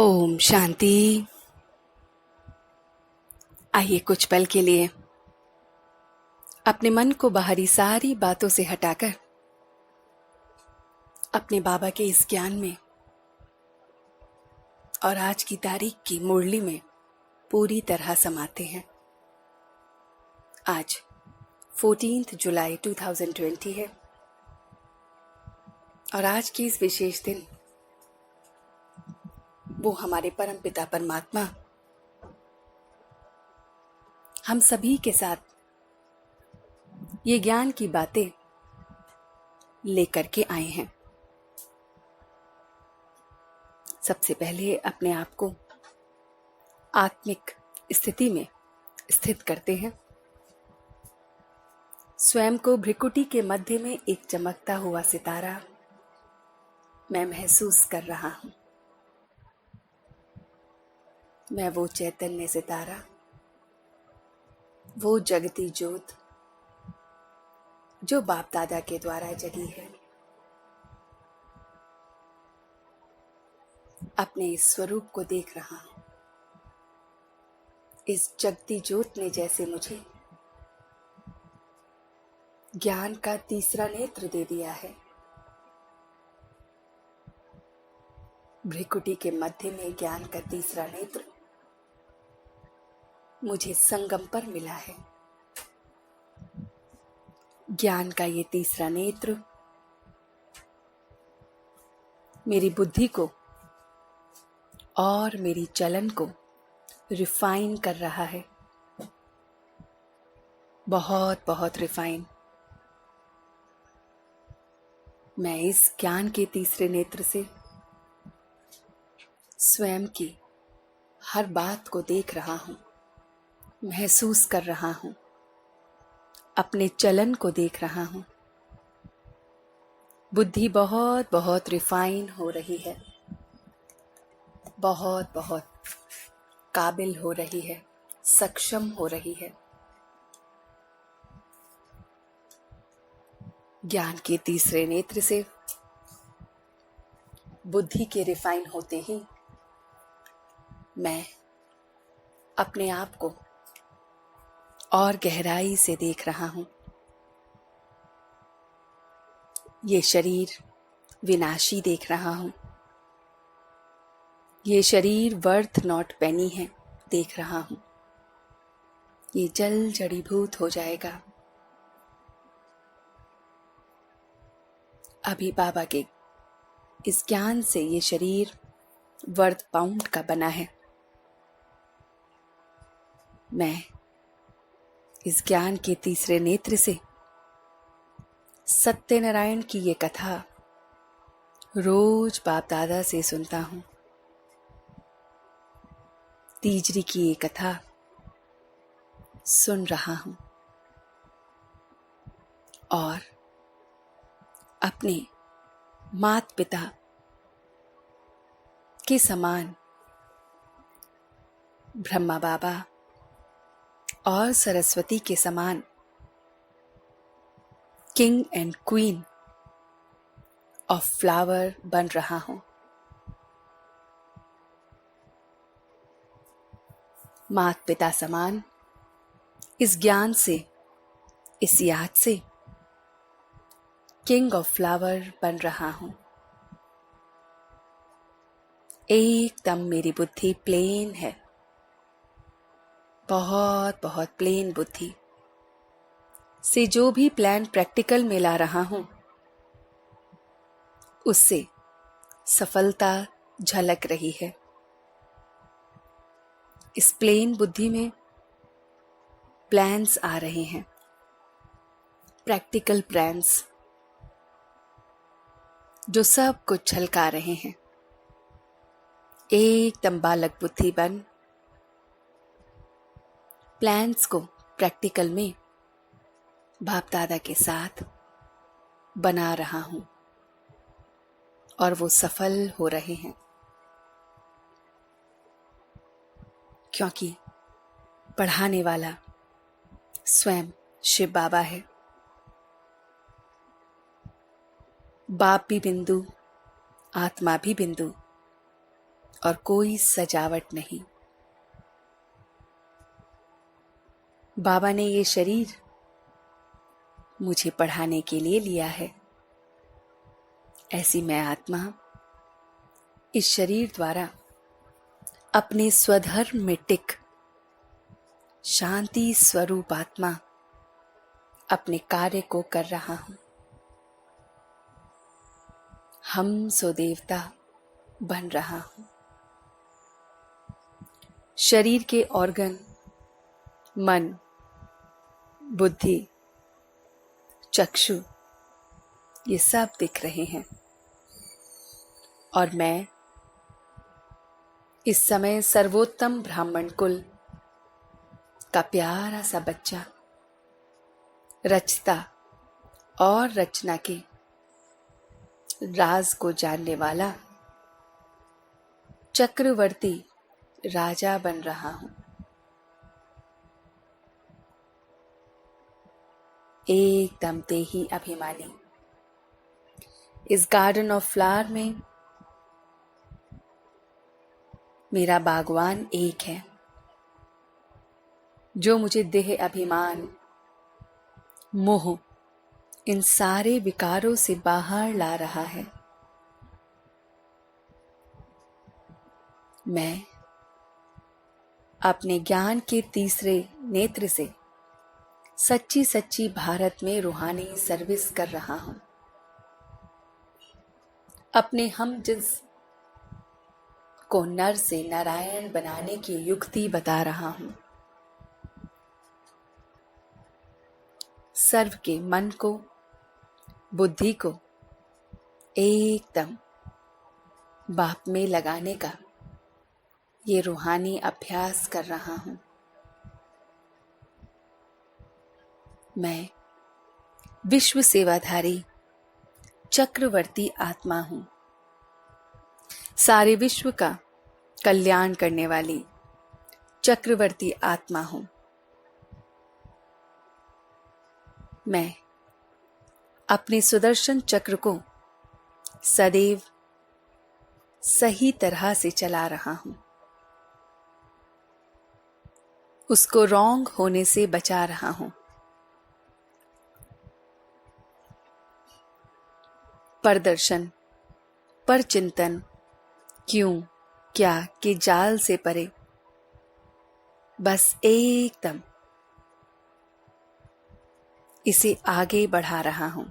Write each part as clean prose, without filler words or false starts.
ओम शांति। आइए कुछ पल के लिए अपने मन को बाहरी सारी बातों से हटाकर अपने बाबा के इस ज्ञान में और आज की तारीख की मुरली में पूरी तरह समाते हैं। आज 14 जुलाई 2020 है और आज की इस विशेष दिन वो हमारे परम पिता परमात्मा हम सभी के साथ ये ज्ञान की बातें लेकर के आए हैं। सबसे पहले अपने आप को आत्मिक स्थिति में स्थित करते हैं। स्वयं को भ्रिकुटी के मध्य में एक चमकता हुआ सितारा मैं महसूस कर रहा हूं। मैं वो चैतन्य सितारा, वो जगती ज्योत जो बाप दादा के द्वारा जगी है, अपने इस स्वरूप को देख रहा हूं। इस जगती ज्योत ने जैसे मुझे ज्ञान का तीसरा नेत्र दे दिया है। भ्रिकुटी के मध्य में ज्ञान का तीसरा नेत्र मुझे संगम पर मिला है। ज्ञान का ये तीसरा नेत्र मेरी बुद्धि को और मेरी चलन को रिफाइन कर रहा है, बहुत बहुत रिफाइन। मैं इस ज्ञान के तीसरे नेत्र से स्वयं की हर बात को देख रहा हूं, महसूस कर रहा हूं, अपने चलन को देख रहा हूं। बुद्धि बहुत बहुत रिफाइन हो रही है, बहुत बहुत काबिल हो रही है, सक्षम हो रही है। ज्ञान के तीसरे नेत्र से बुद्धि के रिफाइन होते ही मैं अपने आप को और गहराई से देख रहा हूं। ये शरीर विनाशी देख रहा हूं। ये शरीर वर्थ नॉट पेनी है देख रहा हूं। ये जल जड़ीभूत हो जाएगा। अभी बाबा के इस ज्ञान से ये शरीर वर्थ पाउंड का बना है। मैं इस ज्ञान के तीसरे नेत्र से सत्यनारायण की ये कथा रोज बाप दादा से सुनता हूं। तीजरी की ये कथा सुन रहा हूं और अपने मात पिता के समान ब्रह्मा बाबा और सरस्वती के समान king and queen of flower बन रहा हूं। मात पिता समान इस ज्ञान से, इस याद से किंग ऑफ फ्लावर बन रहा हूं। एकदम मेरी बुद्धि प्लेन है, बहुत बहुत प्लेन बुद्धि से जो भी प्लान प्रैक्टिकल में ला रहा हूं उससे सफलता झलक रही है। इस प्लेन बुद्धि में प्लान्स आ रहे हैं, प्रैक्टिकल प्लान्स जो सब कुछ झलका रहे हैं। एकदम बालक बुद्धि बन प्लान्स को प्रैक्टिकल में बाप दादा के साथ बना रहा हूं और वो सफल हो रहे हैं, क्योंकि पढ़ाने वाला स्वयं शिव बाबा है। बाप भी बिंदु, आत्मा भी बिंदु और कोई सजावट नहीं। बाबा ने ये शरीर मुझे पढ़ाने के लिए लिया है। ऐसी मैं आत्मा इस शरीर द्वारा अपने स्वधर्म में टिक शांति स्वरूप आत्मा अपने कार्य को कर रहा हूं। हम सो देवता बन रहा हूं। शरीर के ऑर्गन, मन, बुद्धि, चक्षु, ये सब दिख रहे हैं और मैं इस समय सर्वोत्तम ब्राह्मण कुल का प्यारा सा बच्चा, रचता और रचना के राज को जानने वाला चक्रवर्ती राजा बन रहा हूं। एकदम ते ही अभिमानी। इस गार्डन ऑफ फ्लावर में मेरा बागवान एक है जो मुझे देह अभिमान, मोह, इन सारे विकारों से बाहर ला रहा है। मैं अपने ज्ञान के तीसरे नेत्र से सच्ची सच्ची भारत में रूहानी सर्विस कर रहा हूं। अपने हम जिस को नर से नारायण बनाने की युक्ति बता रहा हूं। सर्व के मन को, बुद्धि को एकदम बाप में लगाने का ये रूहानी अभ्यास कर रहा हूं। मैं विश्व सेवाधारी चक्रवर्ती आत्मा हूं। सारे विश्व का कल्याण करने वाली चक्रवर्ती आत्मा हूं। मैं अपने सुदर्शन चक्र को सदैव सही तरह से चला रहा हूं। उसको रॉन्ग होने से बचा रहा हूं। परदर्शन, पर चिंतन, क्यों, क्या के जाल से परे बस एकदम इसे आगे बढ़ा रहा हूं।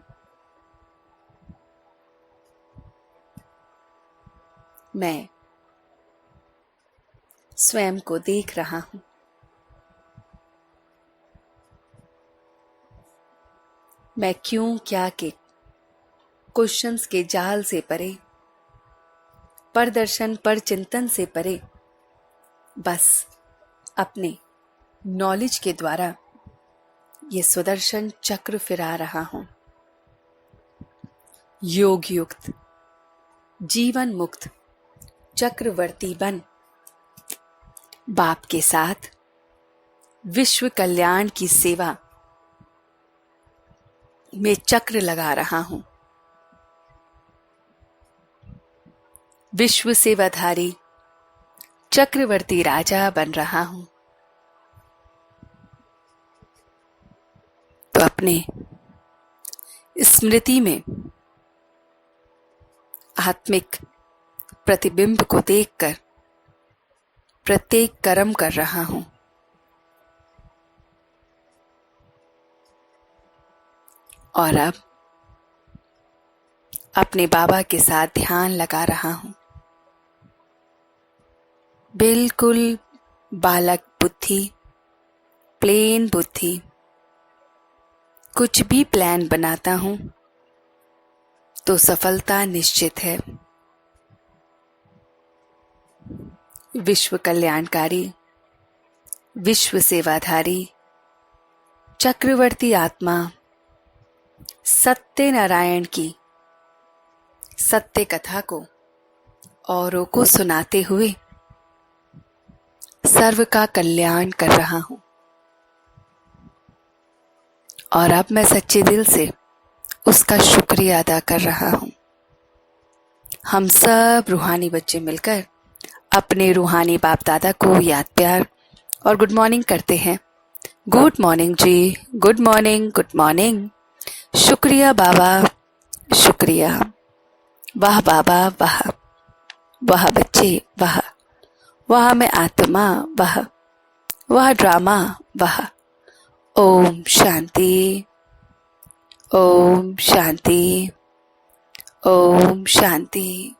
मैं स्वयं को देख रहा हूं। मैं क्यों, क्या के क्वेश्चंस के जाल से परे, परदर्शन, पर चिंतन से परे बस अपने नॉलेज के द्वारा ये सुदर्शन चक्र फिरा रहा हूं। योग युक्त, जीवन मुक्त चक्रवर्ती बन बाप के साथ विश्व कल्याण की सेवा में चक्र लगा रहा हूं। विश्व सेवाधारी चक्रवर्ती राजा बन रहा हूं। तो अपने स्मृति में आत्मिक प्रतिबिंब को देखकर प्रत्येक कर्म कर रहा हूं। और अब अपने बाबा के साथ ध्यान लगा रहा हूं। बिल्कुल बालक बुद्धि, प्लेन बुद्धि। कुछ भी प्लान बनाता हूं तो सफलता निश्चित है। विश्व कल्याणकारी, विश्व सेवाधारी चक्रवर्ती आत्मा सत्य नारायण की सत्य कथा को औरों को सुनाते हुए सर्व का कल्याण कर रहा हूं। और अब मैं सच्चे दिल से उसका शुक्रिया अदा कर रहा हूं। हम सब रूहानी बच्चे मिलकर अपने रूहानी बाप दादा को याद प्यार और गुड मॉर्निंग करते हैं। गुड मॉर्निंग जी, गुड मॉर्निंग, गुड मॉर्निंग। शुक्रिया बाबा, शुक्रिया। वाह बाबा वाह, वाह बच्चे वाह, वाह मैं आत्मा वाह, वाह ड्रामा वाह। ओम शांति, ओम शांति, ओम शांति।